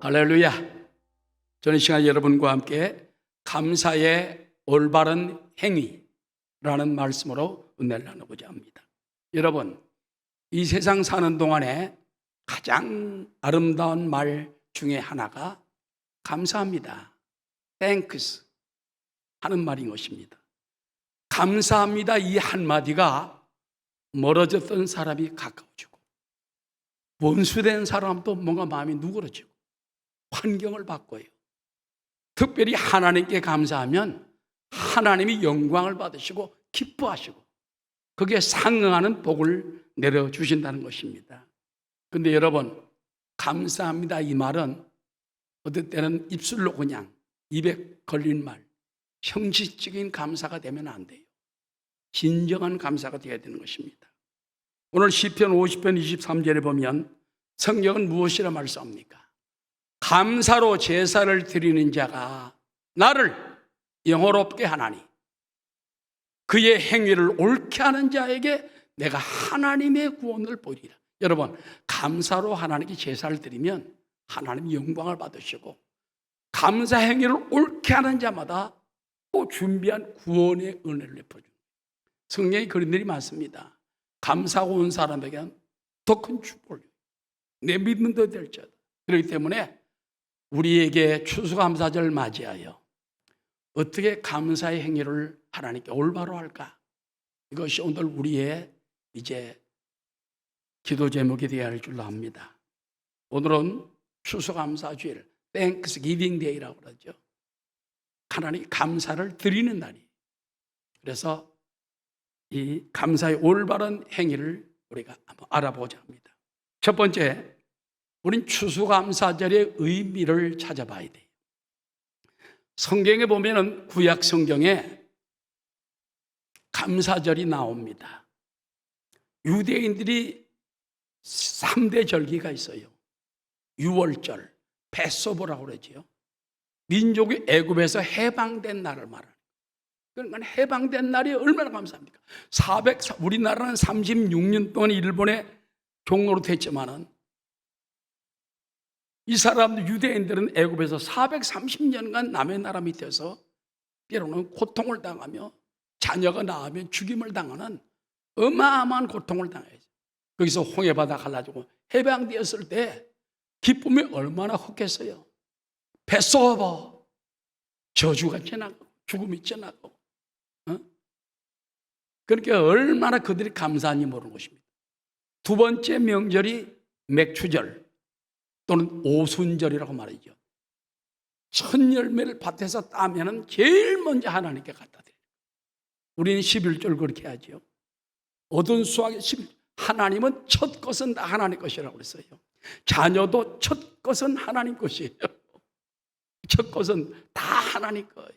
할렐루야. 저는 이 시간 여러분과 함께 감사의 올바른 행위라는 말씀으로 은혜를 나누고자 합니다. 여러분, 이 세상 사는 동안에 가장 아름다운 말 중에 하나가 감사합니다. Thanks 하는 말인 것입니다. 감사합니다 이 한마디가 멀어졌던 사람이 가까워지고 원수된 사람도 뭔가 마음이 누그러지고 환경을 바꿔요. 특별히 하나님께 감사하면 하나님이 영광을 받으시고 기뻐하시고 그게 상응하는 복을 내려주신다는 것입니다. 그런데 여러분, 감사합니다 이 말은 어떨 때는 입술로 그냥 입에 걸린 말, 형식적인 감사가 되면 안 돼요. 진정한 감사가 되어야 되는 것입니다. 오늘 시편 50편 23절에 보면 성경은 무엇이라 말씀합니까? 감사로 제사를 드리는 자가 나를 영화롭게 하나니 그의 행위를 옳게 하는 자에게 내가 하나님의 구원을 보이리라. 여러분, 감사로 하나님께 제사를 드리면 하나님이 영광을 받으시고 감사 행위를 옳게 하는 자마다 또 준비한 구원의 은혜를 베풀어줍니다. 성경에 그런 일이 많습니다. 감사하고 온 사람에게는 더 큰 축복을 내 믿음도 될 자다. 그렇기 때문에 우리에게 추수감사절을 맞이하여 어떻게 감사의 행위를 하나님께 올바로 할까? 이것이 오늘 우리의 이제 기도 제목이 되어야 할 줄로 압니다. 오늘은 추수감사주일, Thanksgiving Day라고 그러죠. 하나님 감사를 드리는 날이. 그래서 이 감사의 올바른 행위를 우리가 한번 알아보자 합니다. 첫 번째, 우린 추수감사절의 의미를 찾아봐야 돼요. 성경에 보면은 구약 성경에 감사절이 나옵니다. 유대인들이 3대 절기가 있어요. 유월절, 패소버라고 그러죠. 민족이 애굽에서 해방된 날을 말하는. 그러니까 해방된 날이 얼마나 감사합니까? 우리나라는 36년 동안 일본의 종로로 됐지만은 이 사람들 유대인들은 애굽에서 430년간 남의 나라 밑에서 때로는 고통을 당하며 자녀가 낳으면 죽임을 당하는 어마어마한 고통을 당해야죠. 거기서 홍해바다 갈라지고 해방되었을 때 기쁨이 얼마나 컸겠어요. 패소버, 저주가 지나고 죽음이 지나고 그러니까 얼마나 그들이 감사한지 모르는 것입니다. 두 번째 명절이 맥추절 또는 오순절이라고 말이죠. 첫 열매를 밭에서 따면은 제일 먼저 하나님께 갖다 드려요. 우리는 11절 그렇게 하죠. 얻은 수확의 11절. 하나님은 첫 것은 다 하나님 것이라고 그랬어요. 자녀도 첫 것은 하나님 것이에요. 첫 것은 다 하나님 거예요.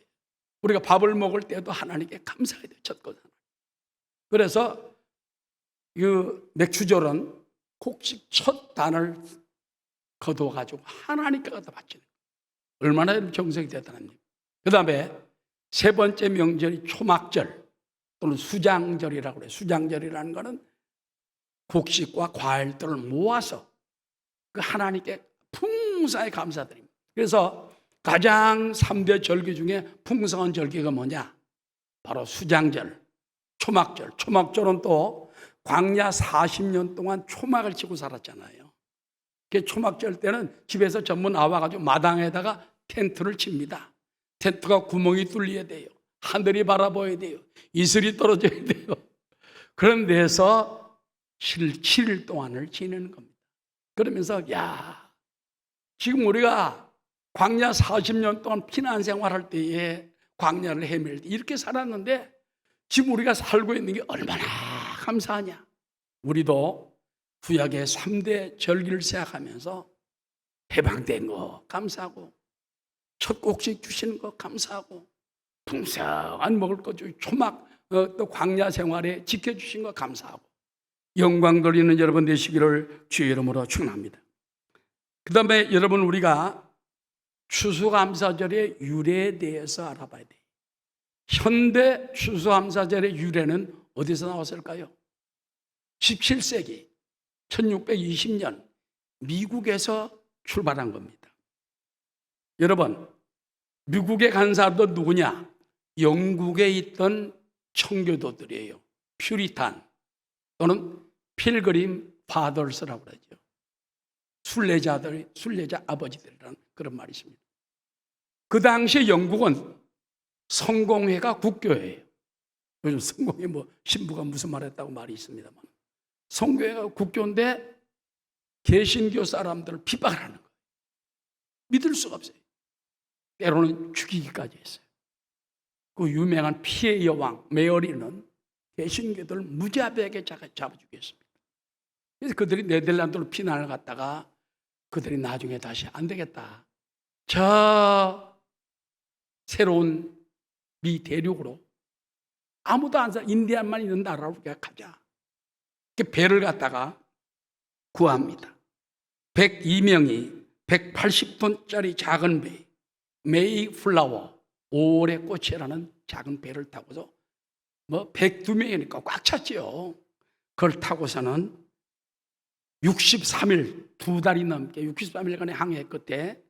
우리가 밥을 먹을 때도 하나님께 감사해야 돼요. 첫 것은. 그래서 이 맥추절은 곡식 첫 단을 거둬가지고 하나님께 갖다 바치는 거예요. 얼마나 정성이 대단한 일. 그 다음에 세 번째 명절이 초막절 또는 수장절이라고 그래요. 수장절이라는 거는 곡식과 과일들을 모아서 그 하나님께 풍성하게 감사드립니다. 그래서 가장 3대 절기 중에 풍성한 절기가 뭐냐? 바로 수장절, 초막절. 초막절은 또 광야 40년 동안 초막을 치고 살았잖아요. 초막절 때는 집에서 전부 나와가지고 마당에다가 텐트를 칩니다. 텐트가 구멍이 뚫려야 돼요. 하늘이 바라보여야 돼요. 이슬이 떨어져야 돼요. 그런 데서 7일 동안을 지내는 겁니다. 그러면서 지금 우리가 광야 40년 동안 피난 생활할 때에 광야를 헤맬 때 이렇게 살았는데 지금 우리가 살고 있는 게 얼마나 감사하냐. 우리도 구약의 3대 절기를 생각하면서 해방된 거 감사하고 첫 곡식 주시는 거 감사하고 풍성한 먹을 것 주시고 초막 또 광야 생활에 지켜주신 거 감사하고 영광 돌리는 여러분 되시기를 주의 이름으로 축원합니다. 그 다음에 여러분 우리가 추수감사절의 유래에 대해서 알아봐야 돼요. 현대 추수감사절의 유래는 어디서 나왔을까요? 17세기 1620년 미국에서 출발한 겁니다. 여러분, 미국에 간 사람도 누구냐? 영국에 있던 청교도들이에요. 퓨리탄 또는 필그림 파더스라고 그러죠. 순례자 아버지들이라는 그런 말이 있습니다. 그 당시에 영국은 성공회가 국교회예요. 요즘 성공회 신부가 무슨 말 했다고 말이 있습니다만, 성공회가 국교인데 개신교 사람들을 핍박을 하는 거예요. 믿을 수가 없어요. 때로는 죽이기까지 했어요. 그 유명한 피해 여왕 메어리는 개신교들을 무자비하게 잡아주겠습니다. 그래서 그들이 네덜란드로 피난을 갔다가 그들이 나중에 다시 안 되겠다, 저 새로운 미 대륙으로 아무도 안 사, 인디안만 있는 나라로 가자. 배를 갖다가 구합니다. 102명이 180톤짜리 작은 배, 메이플라워, 5월의 꽃이라는 작은 배를 타고서 102명이니까 꽉 찼지요. 그걸 타고서는 63일, 2달이 넘게 63일간의 항해 끝에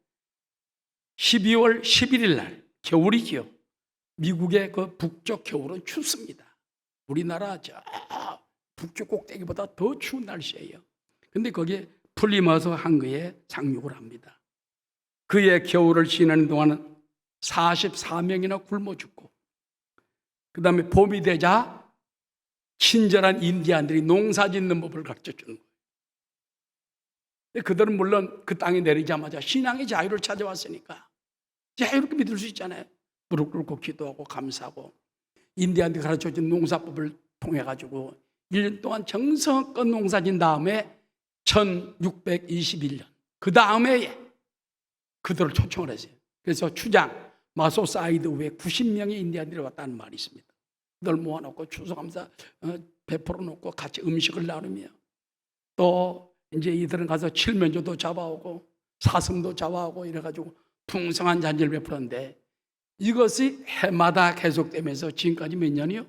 12월 11일 날, 겨울이지요. 미국의 그 북쪽 겨울은 춥습니다. 우리나라 저 북쪽 꼭대기보다 더 추운 날씨예요. 근데 거기에 플리머스 항구에 상륙을 합니다. 그의 겨울을 지내는 동안은 44명이나 굶어 죽고, 그 다음에 봄이 되자 친절한 인디안들이 농사 짓는 법을 가르쳐 주는 거예요. 그들은 물론 그 땅에 내리자마자 신앙의 자유를 찾아왔으니까 자유롭게 믿을 수 있잖아요. 무릎 꿇고 기도하고 감사하고, 인디안들이 가르쳐준 농사법을 통해 가지고 1년 동안 정성껏 농사 짓는 다음에 1621년 그 다음에 그들을 초청을 했어요. 그래서 추장 마소사이드 후에 90명의 인디안들이 왔다는 말이 있습니다. 그들 모아놓고 추수감사 베풀어 놓고 같이 음식을 나누며, 또 이제 이들은 가서 칠면조도 잡아오고 사슴도 잡아오고 이래가지고 풍성한 잔치를 베풀었는데, 이것이 해마다 계속되면서 지금까지 몇 년이요?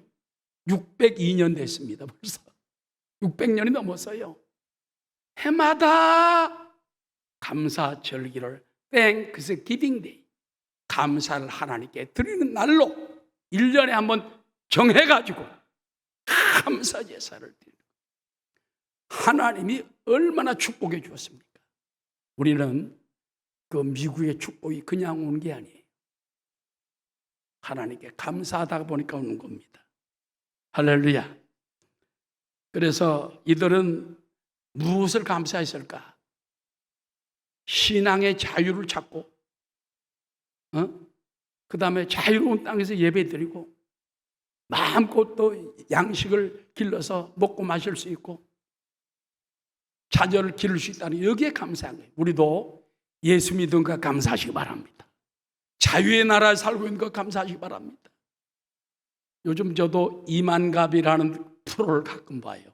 602년 됐습니다. 벌써 600년이 넘었어요. 해마다 감사 절기를 Thanksgiving Day, 감사를 하나님께 드리는 날로 1년에 한번 정해가지고 감사 제사를 드리는 거예요. 하나님이 얼마나 축복해 주었습니까? 우리는 그 미국의 축복이 그냥 오는 게 아니에요. 하나님께 감사하다 보니까 오는 겁니다. 할렐루야. 그래서 이들은 무엇을 감사했을까? 신앙의 자유를 찾고, 그 다음에 자유로운 땅에서 예배드리고, 마음껏 또 양식을 길러서 먹고 마실 수 있고, 자녀를 기를 수 있다는, 여기에 감사한 거예요. 우리도 예수 믿은 거 감사하시기 바랍니다. 자유의 나라에 살고 있는 거 감사하시기 바랍니다. 요즘 저도 이만갑이라는 프로를 가끔 봐요.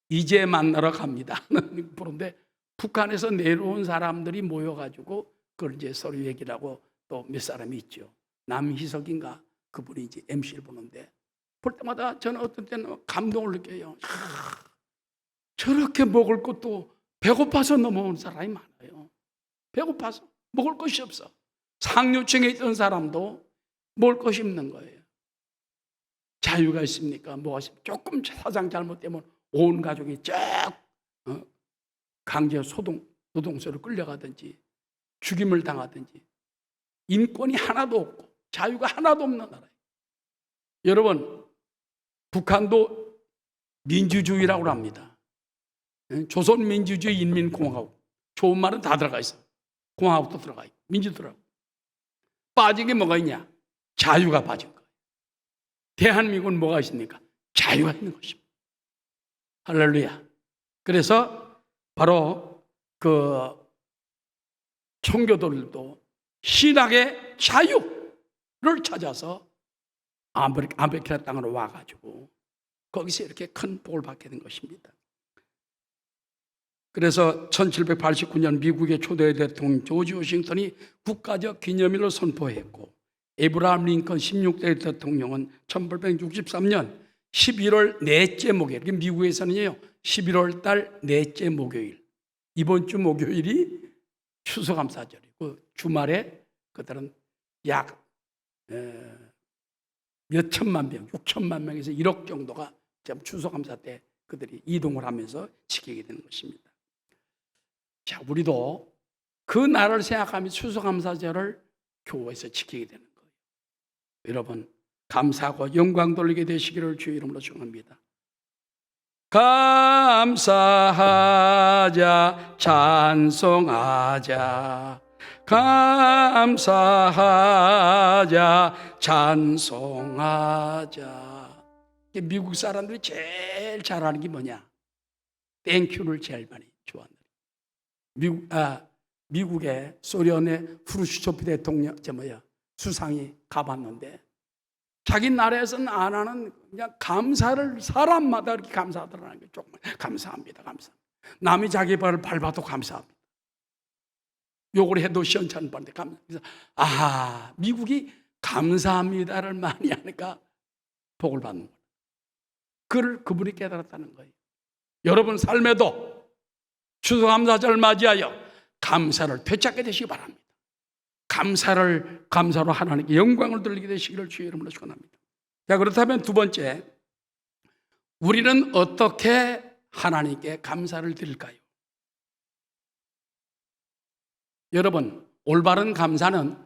이제 만나러 갑니다 하는 프로인데, 북한에서 내려온 사람들이 모여가지고 그걸 이제 서로 얘기를 하고, 또 몇 사람이 있죠. 남희석인가 그분이 이제 MC를 보는데, 볼 때마다 저는 어떤 때는 감동을 느껴요. 저렇게 먹을 것도 배고파서 넘어온 사람이 많아요. 배고파서 먹을 것이 없어. 상류층에 있던 사람도 먹을 것이 없는 거예요. 자유가 있습니까? 뭐가 있습니까? 조금 사상 잘못되면 온 가족이 쫙 강제 노동소로 끌려가든지 죽임을 당하든지, 인권이 하나도 없고 자유가 하나도 없는 나라예요. 여러분, 북한도 민주주의라고 합니다. 조선민주주의 인민공화국, 좋은 말은 다 들어가 있어. 공화국도 들어가 있고 민주도 들어가 있고. 빠진 게 뭐가 있냐? 자유가 빠진 거예요. 대한민국은 뭐가 있습니까? 자유가 있는 것입니다. 할렐루야. 그래서 바로 그 청교도들도 신학의 자유를 찾아서 아메리카 땅으로 와가지고 거기서 이렇게 큰 복을 받게 된 것입니다. 그래서 1789년 미국의 초대 대통령 조지 워싱턴이 국가적 기념일을 선포했고, 에브라함 링컨 16대 대통령은 1863년 11월 넷째 목요일, 미국에서는요 11월 달 넷째 목요일, 이번 주 목요일이 추수감사절이고 주말에 그들은 약 몇 천만 명, 6천만 명에서 1억 정도가 추수감사 때 그들이 이동을 하면서 지키게 되는 것입니다. 자, 우리도 그 날을 생각하며 추수감사절을 교회에서 지키게 되는 거예요. 여러분, 감사하고 영광 돌리게 되시기를 주의 이름으로 축원합니다. 감사하자, 찬송하자, 감사하자, 찬송하자. 미국 사람들이 제일 잘하는 게 뭐냐? 땡큐를 제일 많이 좋아한다. 미국의 소련의 후르시초프 대통령 수상이 가봤는데 자기 나라에서는 안 하는 그냥 감사를 사람마다 이렇게 감사하더라는 게 정말 감사합니다. 남이 자기 발을 밟아도 감사합니다. 욕을 해도 시원찮은데 감사합니다. 미국이 감사합니다를 많이 하니까 복을 받는 거예요. 그분이 깨달았다는 거예요. 여러분 삶에도 추수감사절 맞이하여 감사를 되찾게 되시기 바랍니다. 감사로 하나님께 영광을 돌리게 되시기를 주의 이름으로 축원합니다. 자, 그렇다면 두 번째, 우리는 어떻게 하나님께 감사를 드릴까요? 여러분, 올바른 감사는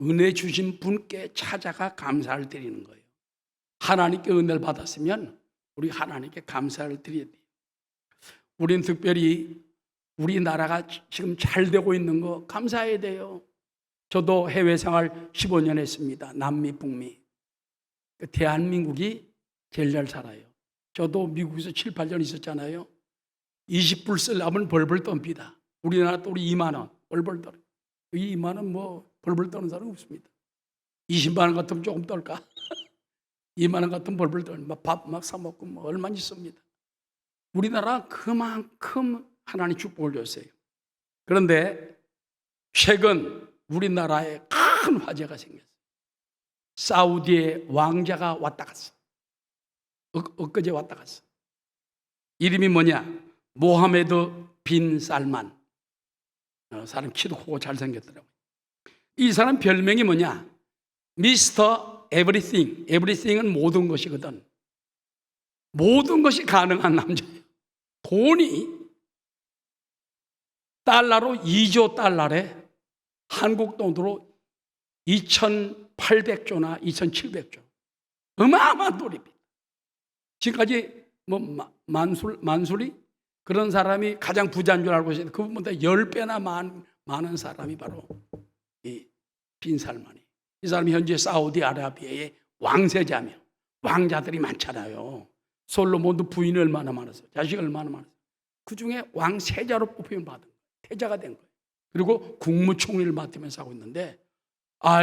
은혜 주신 분께 찾아가 감사를 드리는 거예요. 하나님께 은혜를 받았으면 우리 하나님께 감사를 드려야 돼요. 우리는 특별히 우리나라가 지금 잘 되고 있는 거 감사해야 돼요. 저도 해외 생활 15년 했습니다. 남미, 북미. 대한민국이 제일 잘 살아요. 저도 미국에서 7, 8년 있었잖아요. 20불 쓰려면 벌벌 떱니다. 우리나라 또 우리 2만 원 벌벌 떨어요. 2만 원 뭐 벌벌 떠는 사람 없습니다. 20만 원 같으면 조금 떨까? 2만 원 같으면 벌벌 떨면 밥 막 사 먹고 뭐 얼마나 있습니다. 우리나라 그만큼 하나님 축복을 줬어요. 그런데 최근 우리나라에 큰 화제가 생겼어요. 사우디의 왕자가 왔다 갔어. 엊그제 왔다 갔어. 이름이 뭐냐? 모하메드 빈 살만. 사람 키도 크고 잘생겼더라고요. 이 사람 별명이 뭐냐? 미스터 에브리띵. 에브리띵은 모든 것이거든. 모든 것이 가능한 남자예요. 돈이 달러로 2조 달러래. 한국 돈으로 2,800조나 2,700조. 어마어마한 돈입니다. 지금까지 뭐 만술이 그런 사람이 가장 부자인 줄 알고 있는데 그분보다 10배나 많은 사람이 바로 이 빈살만이. 이 사람이 현재 사우디아라비아의 왕세자며 왕자들이 많잖아요. 솔로몬도 부인이 얼마나 많았어요. 자식이 얼마나 많았어요. 그중에 왕세자로 뽑히면 받은 거예요. 태자가 된 거예요. 그리고 국무총리를 맡으면서 하고 있는데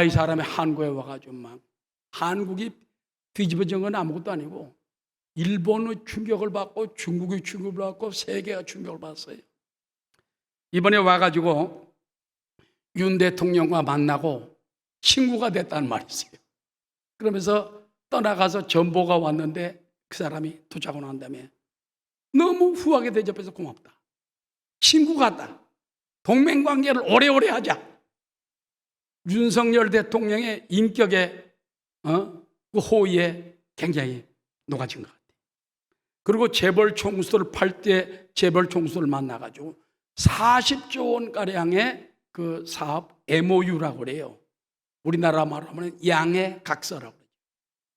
이 사람이 한국에 와가지고 막 한국이 뒤집어진 건 아무것도 아니고 일본의 충격을 받고 중국의 충격을 받고 세계가 충격을 받았어요. 이번에 와가지고 윤 대통령과 만나고 친구가 됐다는 말이 있어요. 그러면서 떠나가서 전보가 왔는데 그 사람이 도착하고 난 다음에 너무 후하게 대접해서 고맙다. 친구 같다. 동맹관계를 오래오래 하자. 윤석열 대통령의 인격에 그 호의에 굉장히 녹아진 것 같아요. 그리고 재벌 총수들 8대 재벌 총수를 만나가지고 40조 원가량의 그 사업 MOU라고 그래요. 우리나라 말하면 양해 각서라고 그래요.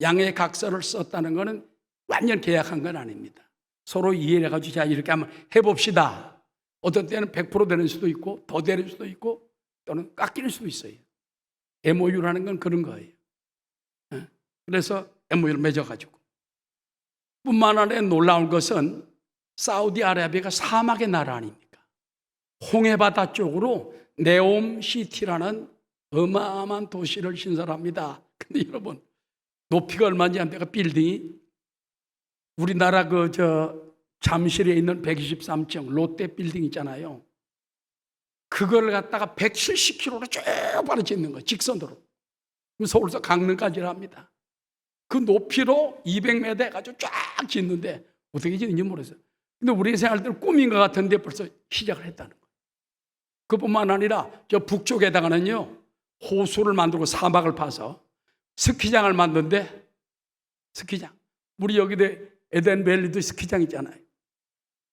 양해 각서를 썼다는 것은 완전 계약한 건 아닙니다. 서로 이해를 해가지고 자 이렇게 한번 해봅시다. 어떤 때는 100% 되는 수도 있고 더 되는 수도 있고 또는 깎이는 수도 있어요. MOU라는 건 그런 거예요. 그래서 MOU를 맺어가지고 뿐만 아니라 놀라운 것은 사우디아라비아가 사막의 나라 아닙니까? 홍해바다 쪽으로 네옴시티라는 어마어마한 도시를 신설합니다. 근데 여러분 높이가 얼마인지 압니까? 빌딩이 우리나라 잠실에 있는 123층 롯데 빌딩 있잖아요. 그걸 갖다가 170km로 쭉 바로 짓는 거예요. 직선으로. 서울서 강릉까지 합니다. 그 높이로 200m 해가지고 쫙 짓는데 어떻게 짓는지 모르겠어요. 근데 우리 생활들 꿈인 것 같은데 벌써 시작을 했다는 거예요. 그뿐만 아니라 저 북쪽에다가는요, 호수를 만들고 사막을 파서 스키장을 만든데, 스키장. 우리 여기도 에덴밸리도 스키장 있잖아요.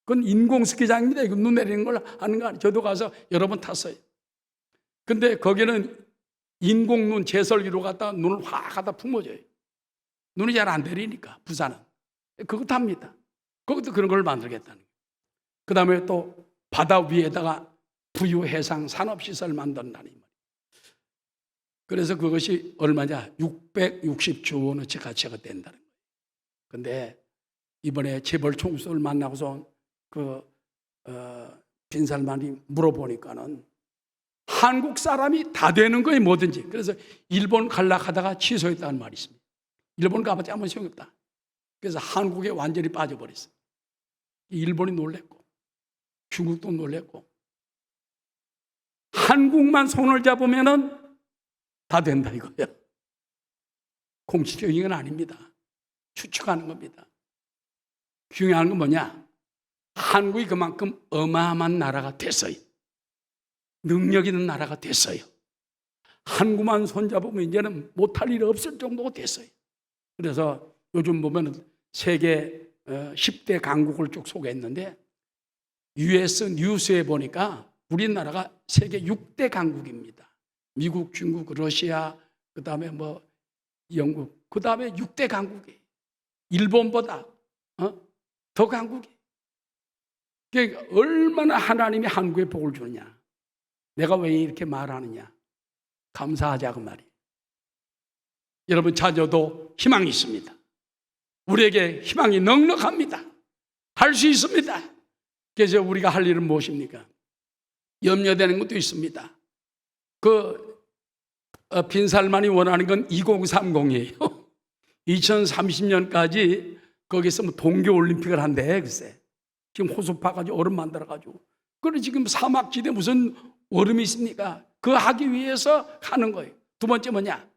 그건 인공 스키장입니다. 이거 눈 내리는 걸 아는 거 아니에요? 저도 가서 여러 번 탔어요. 근데 거기는 인공 눈 제설기로 갖다 눈을 확 갖다 품어줘요. 눈이 잘 안 내리니까, 부산은. 그거 탑니다. 거기도 그런 걸 만들겠다는 거예요. 그 다음에 또 바다 위에다가 부유해상 산업시설 만든다는 말이에요. 그래서 그것이 얼마냐? 660조 원어치 가치가 된다는 거예요. 근데 이번에 재벌 총수를 만나고서 빈살만이 물어보니까는 한국 사람이 다 되는 거예요, 뭐든지. 그래서 일본 갈라 하다가 취소했다는 말이 있습니다. 일본 가봤자 아무 소용이 없다. 그래서 한국에 완전히 빠져버렸어요. 일본이 놀랬고, 중국도 놀랬고, 한국만 손을 잡으면은 다 된다 이거예요. 공식적인 건 아닙니다. 추측하는 겁니다. 중요한 건 뭐냐? 한국이 그만큼 어마어마한 나라가 됐어요. 능력 있는 나라가 됐어요. 한국만 손잡으면 이제는 못할 일이 없을 정도가 됐어요. 그래서 요즘 보면 세계 10대 강국을 쭉 소개했는데 US 뉴스에 보니까 우리나라가 세계 6대 강국입니다. 미국, 중국, 러시아, 그 다음에 뭐 영국, 그 다음에 6대 강국이에요. 일본보다 더 강국이에요. 그러니까 얼마나 하나님이 한국에 복을 주느냐. 내가 왜 이렇게 말하느냐. 감사하자고 말이에요. 여러분 자녀도 희망이 있습니다. 우리에게 희망이 넉넉합니다. 할 수 있습니다. 그래서 우리가 할 일은 무엇입니까? 염려되는 것도 있습니다. 빈살만이 원하는 건 2030이에요. 2030년까지 거기서 뭐 동계올림픽을 한대, 글쎄. 지금 호수 파가지고 얼음 만들어가지고. 그리고 지금 사막지대 무슨 얼음이 있습니까? 그거 하기 위해서 하는 거예요. 두 번째 뭐냐?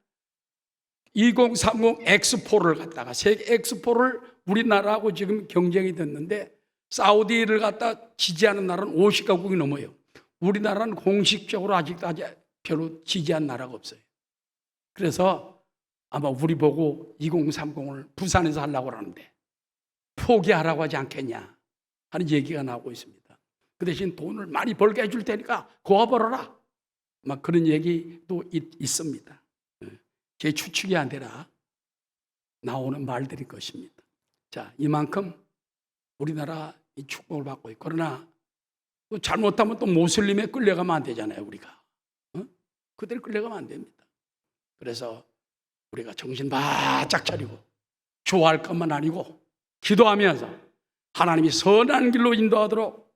2030 엑스포를 갖다가, 세계 엑스포를 우리나라하고 지금 경쟁이 됐는데, 사우디를 갖다 지지하는 나라는 50가국이 넘어요. 우리나라는 공식적으로 아직도 별로 지지한 나라가 없어요. 그래서 아마 우리 보고 2030을 부산에서 하려고 하는데 포기하라고 하지 않겠냐 하는 얘기가 나오고 있습니다. 그 대신 돈을 많이 벌게 해줄 테니까 고아 벌어라. 막 그런 얘기도 있습니다. 제 추측이 아니라 나오는 말들일 것입니다. 자, 이만큼 우리나라 이 축복을 받고 있고, 그러나 또 잘못하면 또 모슬림에 끌려가면 안 되잖아요, 우리가. 그대로 끌려가면 안 됩니다. 그래서 우리가 정신 바짝 차리고 좋아할 것만 아니고 기도하면서 하나님이 선한 길로 인도하도록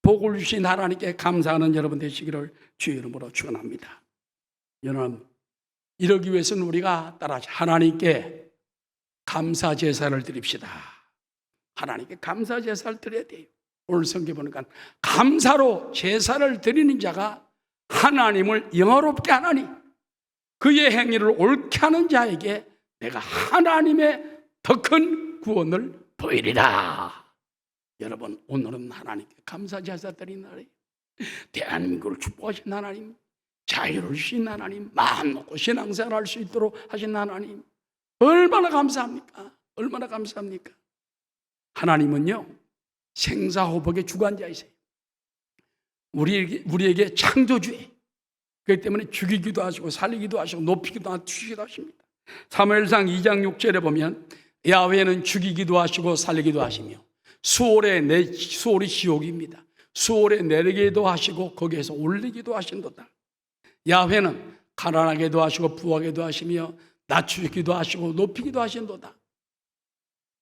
복을 주신 하나님께 감사하는 여러분 되시기를 주의 이름으로 축원합니다. 여러분, 이러기 위해서는 우리가 따라서 하나님께 감사 제사를 드립시다. 하나님께 감사 제사를 드려야 돼요. 오늘 성경 보니까 감사로 제사를 드리는 자가 하나님을 영화롭게 하나니 그의 행위를 옳게 하는 자에게 내가 하나님의 더 큰 구원을 보이리라. 여러분, 오늘은 하나님께 감사 제사 드리는 날이에요. 대한민국을 축복하신 하나님, 자유를 주신 하나님, 마음 놓고 신앙생활 할 수 있도록 하신 하나님, 얼마나 감사합니까? 얼마나 감사합니까? 하나님은요, 생사호복의 주관자이세요. 우리에게 창조주예요. 그렇기 때문에 죽이기도 하시고 살리기도 하시고 높이기도 하시고 주시기도 하십니다. 사무엘상 2장 6절에 보면 야훼는 죽이기도 하시고 살리기도 하시며 수월이 지옥입니다. 수월에 내리기도 하시고 거기에서 올리기도 하신도다. 야훼는 가난하게도 하시고 부하게도 하시며 낮추기도 하시고 높이기도 하신도다.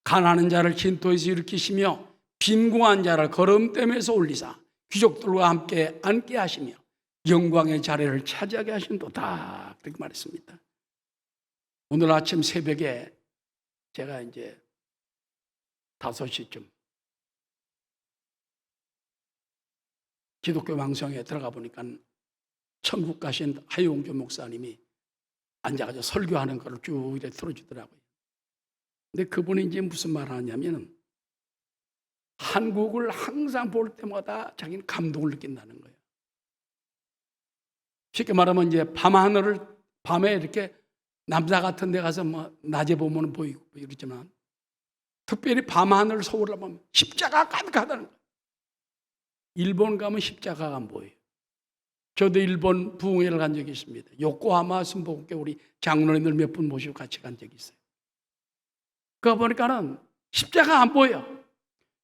가난한 자를 진토에서 일으키시며 빈궁한 자를 거름댐에서 올리사 귀족들과 함께 앉게 하시며 영광의 자리를 차지하게 하신도다. 그렇게 말했습니다. 오늘 아침 새벽에 제가 이제 5시쯤 기독교 방송에 들어가 보니까 천국 가신 하용조 목사님이 앉아가지고 설교하는 걸 쭉 이렇게 틀어주더라고요. 근데 그분이 이제 무슨 말을 하냐면 한국을 항상 볼 때마다 자기는 감동을 느낀다는 거예요. 쉽게 말하면 이제 밤하늘을 밤에 이렇게 남자 같은 데 가서 뭐 낮에 보면 보이고 이러지만 특별히 밤하늘 서울을 보면 십자가 가득하다는 거예요. 일본 가면 십자가가 안 보여요. 저도 일본 부흥회를 간 적이 있습니다. 요코하마 순복음교회 우리 장로님들 몇 분 모시고 같이 간 적이 있어요. 그거 보니까는 십자가 안 보여.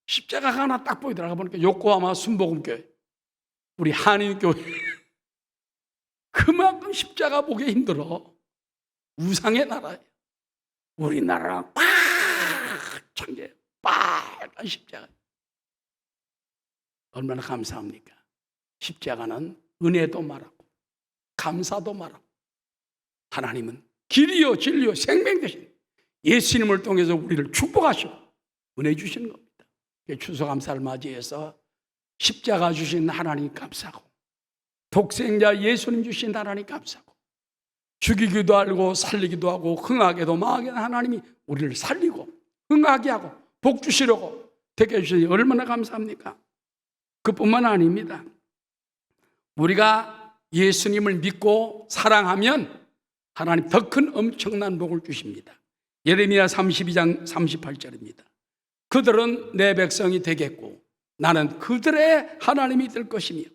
십자가가 하나 딱 보이더라고. 보니까 요코하마 순복음교회 우리 한인교회 그만큼 십자가 보기 힘들어. 우상의 나라예요. 우리나라는 꽉 찬게 빨간 십자가. 얼마나 감사합니까? 십자가는 은혜도 말하고 감사도 말하고 하나님은 길이요 진리요 생명 되신 예수님을 통해서 우리를 축복하시고 은혜 주시는 겁니다. 추수감사를 맞이해서 십자가 주신 하나님 감사하고 독생자 예수님 주신 하나님 감사하고 죽이기도 하고 살리기도 하고 흥하게도 망하게 하는 하나님이 우리를 살리고 흥하게 하고 복 주시려고 되게 해주시니 얼마나 감사합니까? 그뿐만 아닙니다. 우리가 예수님을 믿고 사랑하면 하나님 더 큰 엄청난 복을 주십니다. 예레미야 32장 38절입니다. 그들은 내 백성이 되겠고 나는 그들의 하나님이 될 것이며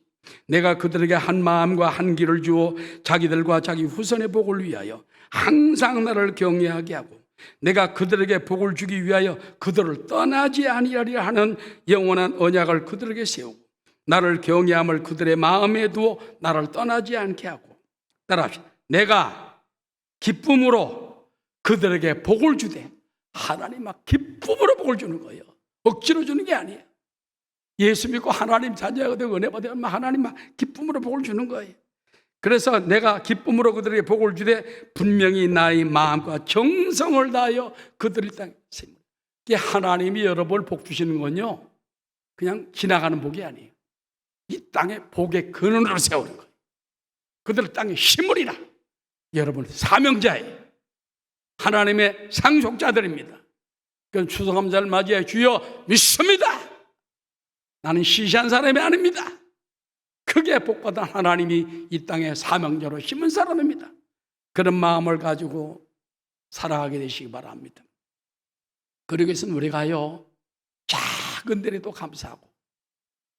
내가 그들에게 한 마음과 한 길을 주어 자기들과 자기 후손의 복을 위하여 항상 나를 경외하게 하고 내가 그들에게 복을 주기 위하여 그들을 떠나지 아니하리라 하는 영원한 언약을 그들에게 세우고 나를 경외함을 그들의 마음에 두어 나를 떠나지 않게 하고 따라합시다. 내가 기쁨으로 그들에게 복을 주되 하나님 막 기쁨으로 복을 주는 거예요. 억지로 주는 게 아니에요. 예수 믿고 하나님 자녀가 되고 은혜 받으면 하나님 막 기쁨으로 복을 주는 거예요. 그래서 내가 기쁨으로 그들에게 복을 주되 분명히 나의 마음과 정성을 다하여 그들의 땅에 세우리라. 이게 하나님이 여러분 복 주시는 건요 그냥 지나가는 복이 아니에요. 이 땅에 복의 근원으로 세우는 거예요. 그들 땅에 심으리라. 여러분 사명자예요. 하나님의 상속자들입니다. 그건 추수감사를 맞이해 주여 믿습니다. 나는 시시한 사람이 아닙니다. 크게 복받은 하나님이 이 땅에 사명자로 심은 사람입니다. 그런 마음을 가지고 살아가게 되시기 바랍니다. 그러기 위해서는 우리가요 작은 일에도 감사하고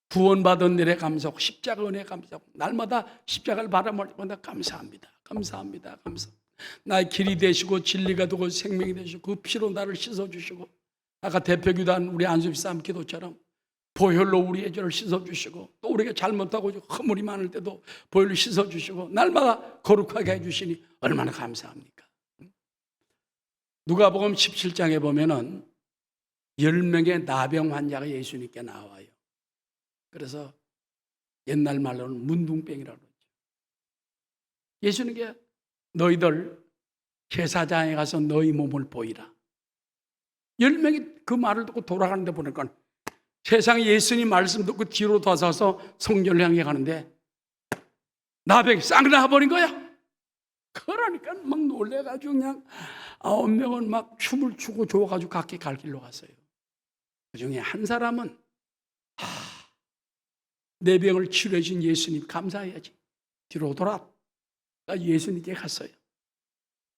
구원받은 일에 감사하고 십자가 은혜에 감사하고 날마다 십자가를 바라볼 때마다 감사합니다. 감사합니다. 감사합니다. 나의 길이 되시고 진리가 되고 생명이 되시고 그 피로 나를 씻어주시고 아까 대표기도한 우리 안수비쌈 기도처럼 보혈로 우리의 죄를 씻어주시고 또 우리가 잘못하고 허물이 많을 때도 보혈로 씻어주시고 날마다 거룩하게 해주시니 얼마나 감사합니까? 누가복음 17장에 보면은 10명의 나병 환자가 예수님께 나와요. 그래서 옛날 말로는 문둥병이라고 그러죠. 예수님께 너희들 제사장에 가서 너희 몸을 보이라. 10명이 그 말을 듣고 돌아가는데 보니까 세상에 예수님 말씀 듣고 뒤로 돌아서서 성전을 향해 가는데 나병이 싹 나와버린 거야. 그러니까 막 놀래가지고 그냥 9명은 막 춤을 추고 좋아가지고 각기 갈 길로 갔어요. 그 중에 한 사람은 내 병을 치료해 준 예수님 감사해야지. 뒤로 돌아 예수님께 갔어요.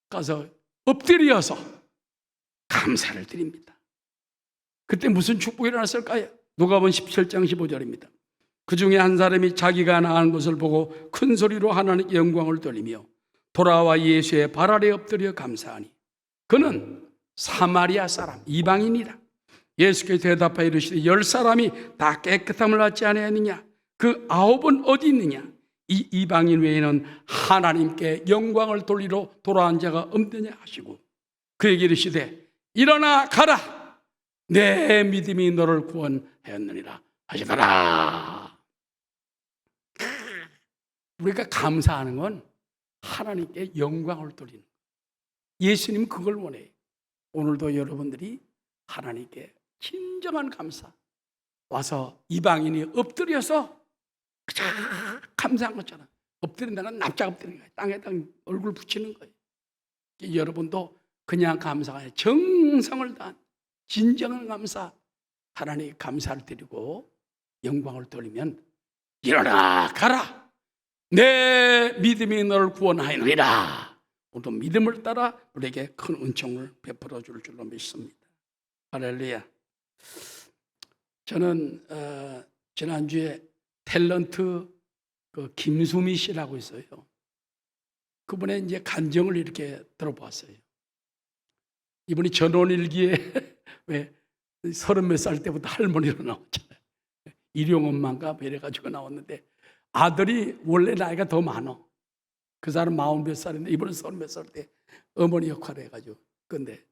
가서 엎드려서 감사를 드립니다. 그때 무슨 축복이 일어났을까요? 누가복음 17장 15절입니다. 그 중에 한 사람이 자기가 나은 것을 보고 큰 소리로 하나님께 영광을 돌리며 돌아와 예수의 발 아래 엎드려 감사하니 그는 사마리아 사람 이방인이라. 예수께서 대답하여 이르시되 10사람이 다 깨끗함을 받지 아니하느냐? 그 9은 어디 있느냐? 이 이방인 외에는 하나님께 영광을 돌리러 돌아온 자가 없느냐 하시고 그에게 이르시되 일어나 가라. 내 믿음이 너를 구원하였느니라 하시더라. 우리가 감사하는 건 하나님께 영광을 돌리는 거예요. 예수님 그걸 원해요. 오늘도 여러분들이 하나님께 진정한 감사 와서 이방인이 엎드려서 감사한 것처럼 엎드린다는 납작 엎드리는 거예요. 땅에다 얼굴 붙이는 거예요. 여러분도 그냥 감사가 아니라 정성을 다한 진정한 감사, 하나님께 감사를 드리고 영광을 돌리면 일어나 가라. 내 믿음이 너를 구원하였느니라. 우리도 믿음을 따라 우리에게 큰 은총을 베풀어 줄 줄로 믿습니다. 할렐루야. 저는 지난주에 탤런트 그 김수미 씨라고 있어요. 그분의 이제 간증을 이렇게 들어봤어요. 이분이 전원일기에 왜 30몇 살 때부터 할머니로 나왔잖아요. 일용 엄마인가 이래가지고 나왔는데 아들이 원래 나이가 더 많아. 그 사람 40몇 살인데 이분은 30몇 살 때 어머니 역할을 해가지고. 근데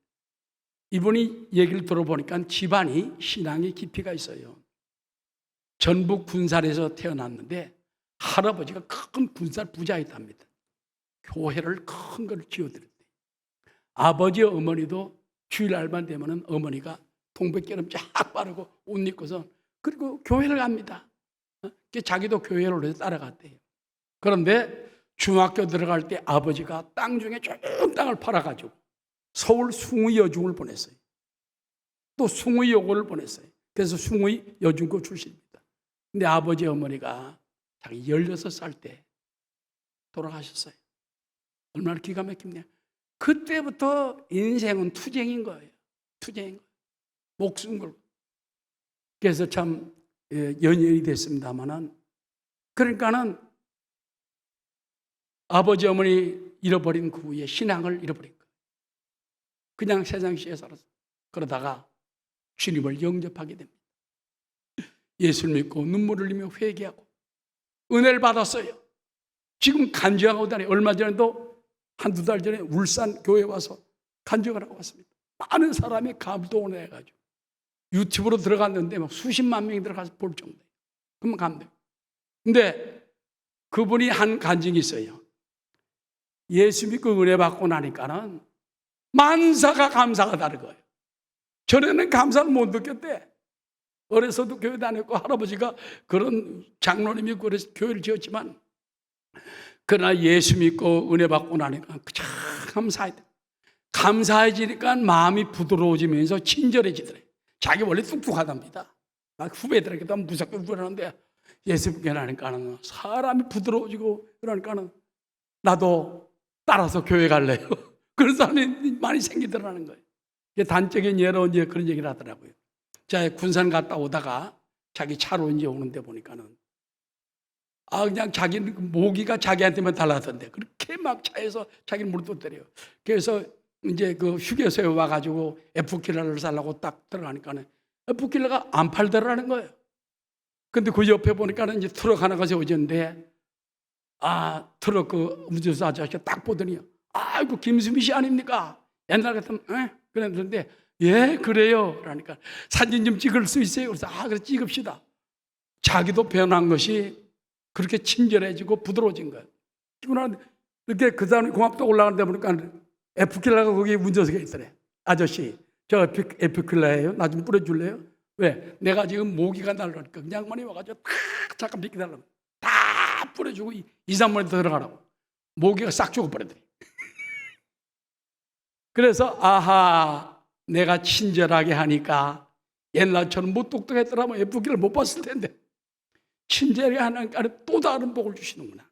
이분이 얘기를 들어보니까 집안이 신앙의 깊이가 있어요. 전북 군산에서 태어났는데 할아버지가 큰 군산 부자였답니다. 교회를 큰 걸 지어드렸대요. 아버지 어머니도 주일날만 되면은 어머니가 동백기름 쫙 바르고 옷 입고서 그리고 교회를 갑니다. 자기도 교회를 해서 따라갔대요. 그런데 중학교 들어갈 때 아버지가 땅 중에 좀 땅을 팔아가지고 서울 숭의 여중을 보냈어요. 또 숭의 여고를 보냈어요. 그래서 숭의 여중고 출신입니다. 근데 아버지 어머니가 자기 16살 때 돌아가셨어요. 얼마나 기가 막힙냐. 그때부터 인생은 투쟁인 거예요. 투쟁인 거예요. 목숨 걸고. 그래서 참 연연이 됐습니다만은 그러니까는 아버지 어머니 잃어버린 그 후에 신앙을 잃어버린 거예요. 그냥 세상시에 살았어요. 그러다가 주님을 영접하게 됩니다. 예수를 믿고 눈물을 흘리며 회개하고 은혜를 받았어요. 지금 간증하고 다녀요. 얼마 전에도 한두 달 전에 울산 교회 와서 간증을 하고 왔습니다. 많은 사람이 감동을 해가지고 유튜브로 들어갔는데 막 수십만 명이 들어가서 볼 정도예요. 그러면 감동. 근데 그분이 한 간증이 있어요. 예수 믿고 은혜 받고 나니까는 만사가 감사가 다른 거예요. 전에는 감사를 못 느꼈대. 어려서도 교회 다녔고 할아버지가 그런 장로님이 그래서 교회를 지었지만 그러나 예수 믿고 은혜 받고 나니까 참 감사해야 돼. 감사해지니까 마음이 부드러워지면서 친절해지더래. 자기 원래 뚝뚝하답니다. 후배들에게도 무섭게 그러는데 예수 믿고 나니까는 사람이 부드러워지고 그러니까는 나도 따라서 교회 갈래요. 그런 사람이 많이 생기더라는 거예요. 단적인 예로 이제 그런 얘기를 하더라고요. 자, 군산 갔다 오다가 자기 차로 이제 오는데 보니까는 그냥 자기 모기가 자기한테만 달라던데 그렇게 막 차에서 자기를 물어뜯더래요. 그래서 이제 그 휴게소에 와가지고 F킬러를 살라고 딱 들어가니까는 F킬러가 안 팔더라는 거예요. 근데 그 옆에 보니까는 이제 트럭 하나가 세워졌는데 트럭 그 운전수 아저씨가 딱 보더니 아이고 김수미 씨 아닙니까? 옛날 같으면 그랬는데 예 그래요. 그러니까 사진 좀 찍을 수 있어요. 그래서 그래 찍읍시다. 자기도 변한 것이 그렇게 친절해지고 부드러워진 거예요. 이렇게 그 사람이 고맙다 올라가는데 보니까 F킬러가 거기 운전석에 있더래. 아저씨 저 F킬러예요. 나 좀 뿌려줄래요? 왜? 내가 지금 모기가 날라니까 그냥 양반이 와가지고 잠깐 비켜달라고 다 뿌려주고 2, 3분에 들어가라고 모기가 싹 죽어버리더래. 그래서 내가 친절하게 하니까 옛날처럼 못 똑똑했더라면 F킬러 못 봤을 텐데 친절하게 하니까 또 다른 복을 주시는구나.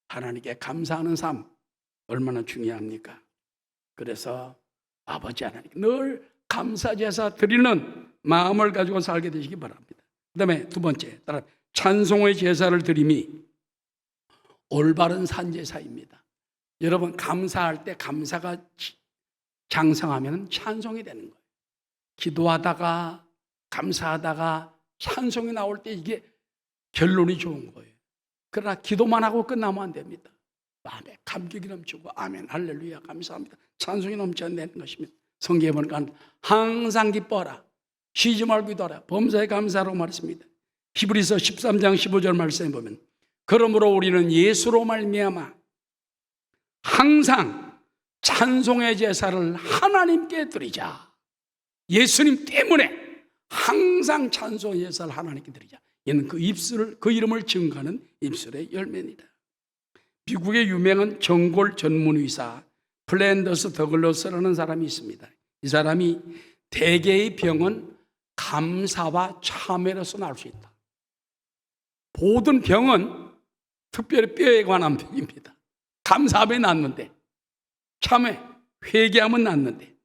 하나님께 감사하는 삶 얼마나 중요합니까? 그래서 아버지 하나님께 늘 감사제사 드리는 마음을 가지고 살게 되시기 바랍니다. 그 다음에 두 번째, 따라 찬송의 제사를 드림이 올바른 산제사입니다. 여러분 감사할 때 감사가 장성하면 찬송이 되는 거예요. 기도하다가 감사하다가 찬송이 나올 때 이게 결론이 좋은 거예요. 그러나 기도만 하고 끝나면 안 됩니다. 마음에 감격이 넘치고 아멘 할렐루야 감사합니다 찬송이 넘쳐내는 것입니다. 성경에 보니까 항상 기뻐하라 쉬지 말고 기도하라 범사에 감사하라고 말했습니다. 히브리서 13장 15절 말씀에 보면 그러므로 우리는 예수로 말미암아 항상 찬송의 제사를 하나님께 드리자. 예수님 때문에 항상 찬송의 제사를 하나님께 드리자. 이는 그 이름을 증거하는 입술의 열매입니다. 미국의 유명한 정골 전문 의사 플랜더스 더글러스라는 사람이 있습니다. 이 사람이 대개의 병은 감사와 참회로서 나올 수 있다. 모든 병은 특별히 뼈에 관한 병입니다. 감사하면 낫는데, 참회, 회개하면 낫는데,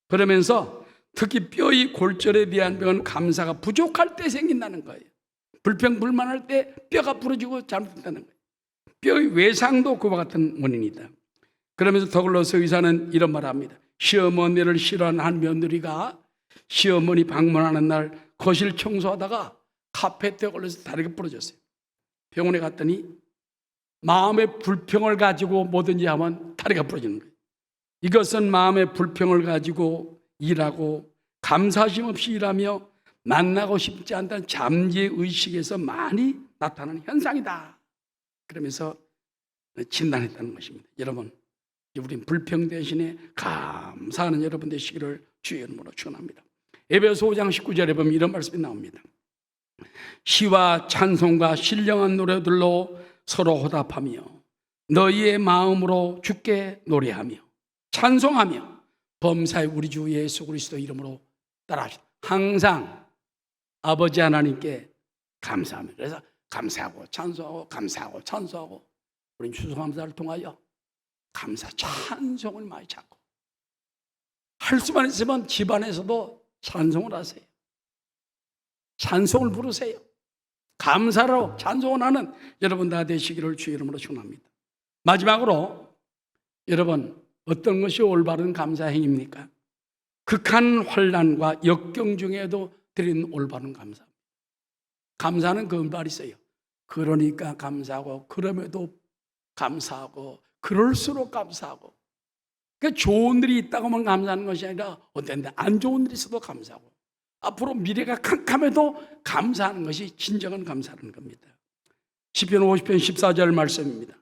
그러면서 특히 뼈의 골절에 대한 병은 감사가 부족할 때 생긴다는 거예요. 불평불만할 때 뼈가 부러지고 잘못된다는 거예요. 뼈의 외상도 그와 같은 원인이다. 그러면서 더글러스 의사는 이런 말을 합니다. 시어머니를 싫어하는 한 며느리가 시어머니 방문하는 날 거실 청소하다가 카페트에 걸려서 다리가 부러졌어요. 병원에 갔더니 마음의 불평을 가지고 뭐든지 하면 다리가 부러지는 거예요. 이것은 마음의 불평을 가지고 일하고 감사심 없이 일하며 만나고 싶지 않다는 잠재의식에서 많이 나타나는 현상이다. 그러면서 진단했다는 것입니다. 여러분, 우린 불평 대신에 감사하는 여러분 되시기를 주의 이름으로 축원합니다. 에베소 5장 19절에 보면 이런 말씀이 나옵니다. 시와 찬송과 신령한 노래들로 서로 호답하며 너희의 마음으로 주께 노래하며 찬송하며 범사의 우리 주 예수 그리스도 이름으로 따라하시다. 항상 아버지 하나님께 감사하며, 그래서 감사하고 찬송하고 감사하고 찬송하고, 우린 추수감사를 통하여 감사 찬송을 많이 찾고, 할 수만 있으면 집안에서도 찬송을 하세요. 찬송을 부르세요. 감사로 찬송을 하는 여러분 다 되시기를 주의 이름으로 축원합니다. 마지막으로 여러분, 어떤 것이 올바른 감사 행위입니까? 극한 환난과 역경 중에도 드리는 올바른 감사. 감사는 그 말이 있어요. 그러니까 감사하고, 그럼에도 감사하고, 그럴수록 감사하고. 그러니까 좋은 일이 있다고 하면 감사하는 것이 아니라 어떤 데 안 좋은 일이 있어도 감사하고, 앞으로 미래가 캄캄해도 감사하는 것이 진정한 감사라는 겁니다. 시편 50편 14절 말씀입니다.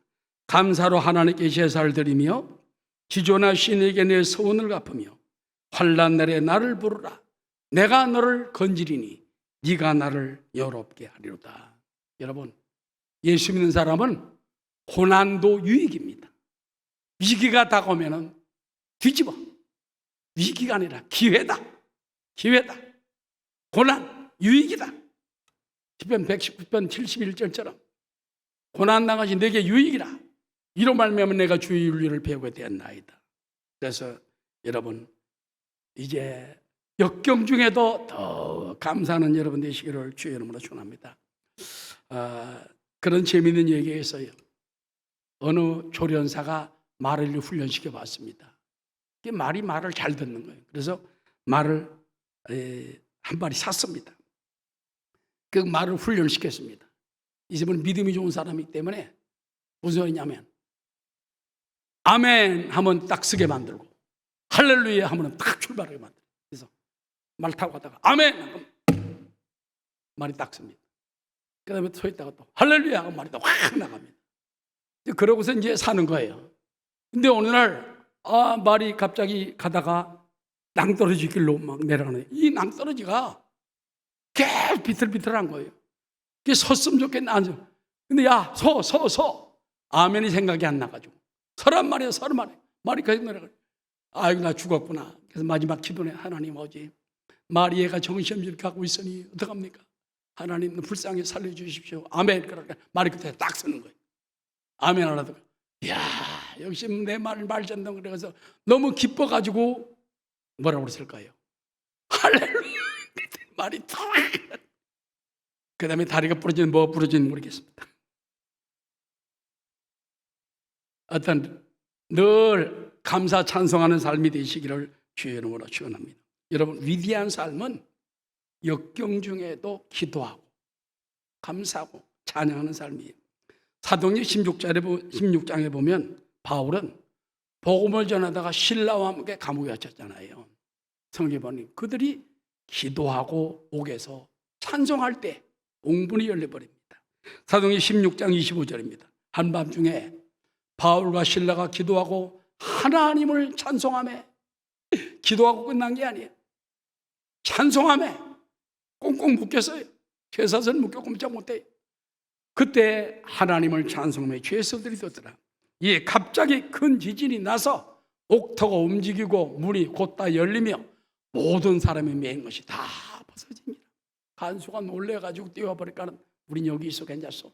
감사로 하나님께 제사를 드리며 지존하 신에게 내 소원을 갚으며 환난 날에 나를 부르라. 내가 너를 건지리니 네가 나를 여롭게 하리로다. 여러분, 예수 믿는 사람은 고난도 유익입니다. 위기가 다가오면 뒤집어. 위기가 아니라 기회다. 기회다. 고난, 유익이다. 시편 119편 71절처럼 고난 당하신 내게 유익이라. 이로 말미암아 내가 주의 윤리를 배우게 되었나이다. 그래서 여러분, 이제 역경 중에도 더 감사하는 여러분 되시기를 주의 이름으로 축원합니다. 그런 재미있는 얘기가 있어요. 어느 조련사가 말을 훈련시켜 봤습니다. 말을 잘 듣는 거예요. 그래서 말을 한 마리 샀습니다. 그 말을 훈련시켰습니다. 이 사람은 믿음이 좋은 사람이기 때문에 무슨 소리냐면 아멘 하면 딱 쓰게 만들고 할렐루야 하면 딱 출발하게 만들고, 그래서 말 타고 가다가 아멘 하면 말이 딱 씁니다. 그 다음에 서 있다가 또 할렐루야 하면 말이 확 나갑니다. 그러고서 이제 사는 거예요. 근데 어느 날 말이 갑자기 가다가 낭떠러지 길로 막 내려가는, 이 낭떠러지가 계속 비틀비틀한 거예요. 그게 섰으면 좋겠네, 앉아. 근데 야, 서. 아멘이 생각이 안 나가지고. 서란 말이야, 서란 말이야. 말이 계속 내려가. 아이고, 나 죽었구나. 그래서 마지막 기도네. 하나님 어지 마리아가 정신없이 가고 있으니 어떡합니까? 하나님 불쌍히 살려주십시오. 아멘. 그러니까 말이 그때 딱 서는 거예요. 아멘 하라다가, 이야, 역시 내 말을 말전당. 그래서 너무 기뻐가지고 뭐라고 그랬을까요? 할렐루야. 말이 탁. 그 다음에 다리가 부러지는 뭐 부러지는 모르겠습니다. 어떤 늘 감사 찬송하는 삶이 되시기를 주의 이름으로 축원합니다. 여러분, 위대한 삶은 역경 중에도 기도하고 감사하고 찬양하는 삶이에요. 사도행전 16장에 보면 바울은 복음을 전하다가 신라와 함께 감옥에 갇혔잖아요. 성경에 보니 그들이 기도하고 옥에서 찬송할 때 옹문이 열려버립니다. 사도행전 16장 25절입니다. 한밤중에 바울과 신라가 기도하고 하나님을 찬송하며, 기도하고 끝난 게 아니에요. 찬송하며 꽁꽁 묶였어요. 쇠사슬 묶여 꼼짝 못해요. 그때 하나님을 찬송하며 죄수들이 떴더라. 예, 갑자기 큰 지진이 나서 옥터가 움직이고 문이 곧다 열리며 모든 사람이 맨 것이 다 벗어집니다. 간수가 놀래가지고 뛰어버릴까는 우린 여기 있어 괜찮소.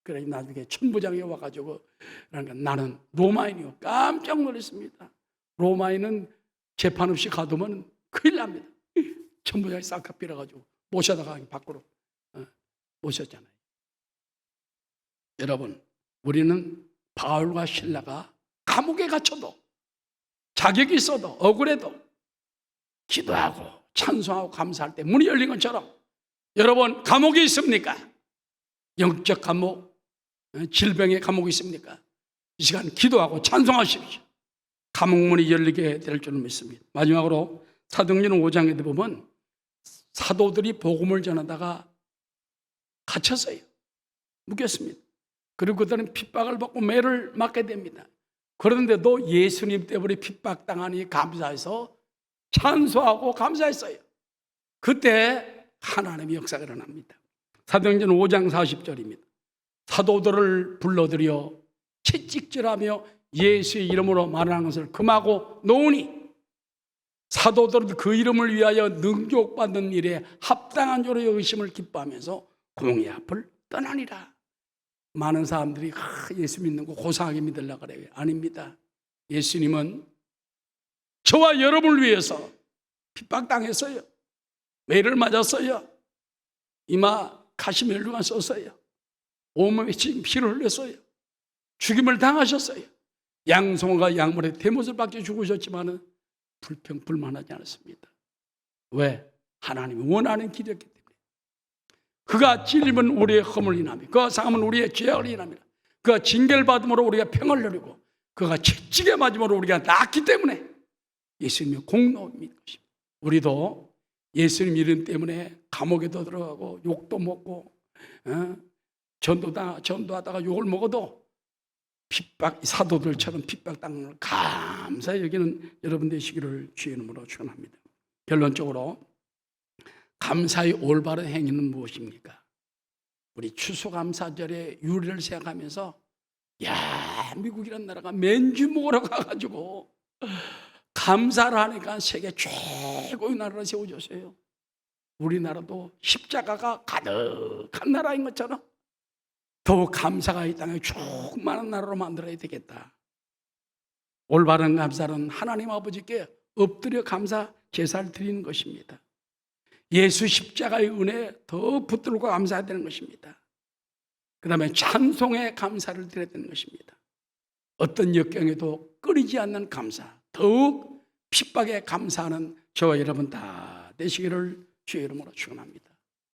그래 나중에 천부장이 와가지고 그러니까 나는 로마인이요. 깜짝 놀랐습니다. 로마인은 재판 없이 가두면 큰일 납니다. 천부장이 싹 빌어가지고 모셔다가 밖으로 모셨잖아요. 여러분, 우리는 바울과 실라가 감옥에 갇혀도 자격이 있어도 억울해도 기도하고 찬송하고 감사할 때 문이 열린 것처럼 여러분 감옥에 있습니까? 영적 감옥, 질병의 감옥이 있습니까? 이 시간 기도하고 찬송하십시오. 감옥문이 열리게 될 줄을 믿습니다. 마지막으로 사도행전 5장에 보면 사도들이 복음을 전하다가 갇혔어요. 묶였습니다. 그리고 그들은 핍박을 받고 매를 맞게 됩니다. 그런데도 예수님 때문에 핍박당하니 감사해서 찬송하고 감사했어요. 그때 하나님의 역사가 일어납니다. 사도행전 5장 40절입니다. 사도들을 불러들여 채찍질하며 예수의 이름으로 말하는 것을 금하고 놓으니 사도들은 그 이름을 위하여 능욕받는 일에 합당한 자로 여기심을 기뻐하면서 공의 앞을 떠나니라. 많은 사람들이 예수 믿는 거 고상하게 믿으려고 그래요. 아닙니다. 예수님은 저와 여러분을 위해서 핍박당했어요. 매를 맞았어요. 이마 가시멜로가 썼어요. 온몸에 피를 흘렸어요. 죽임을 당하셨어요. 양송아가 양물에 대못을 박혀 죽으셨지만은 불평불만하지 않았습니다. 왜? 하나님이 원하는 길이었기 때문에. 그가 찔림은 우리의 허물 인하며 그가 상함은 우리의 죄악을 인하며 그가 징계를 받음으로 우리가 평을 누리고 그가 채찍에 맞음으로 우리가 낫기 때문에 예수님의 공로를 믿는 것입니다. 우리도 예수님 이름 때문에 감옥에도 들어가고 욕도 먹고 전도하다가 욕을 먹어도 사도들처럼 핍박당하는 걸 감사히 여기는 여러분 되시기를 주의 이름으로 축원합니다. 결론적으로 감사의 올바른 행위는 무엇입니까? 우리 추수감사절의 유래를 생각하면서 미국이라는 나라가 맨주 먹으러 가가지고 감사를 하니까 세계 최고의 나라를 세워줬어요. 우리나라도 십자가가 가득한 나라인 것처럼 더욱 감사가 이 땅에 충만한 나라로 만들어야 되겠다. 올바른 감사는 하나님 아버지께 엎드려 감사 제사를 드리는 것입니다. 예수 십자가의 은혜에 더 붙들고 감사해야 되는 것입니다. 그 다음에 찬송의 감사를 드려야 되는 것입니다. 어떤 역경에도 끊이지 않는 감사, 더욱 핍박에 감사하는 저와 여러분 다 되시기를 주의 이름으로 축원합니다.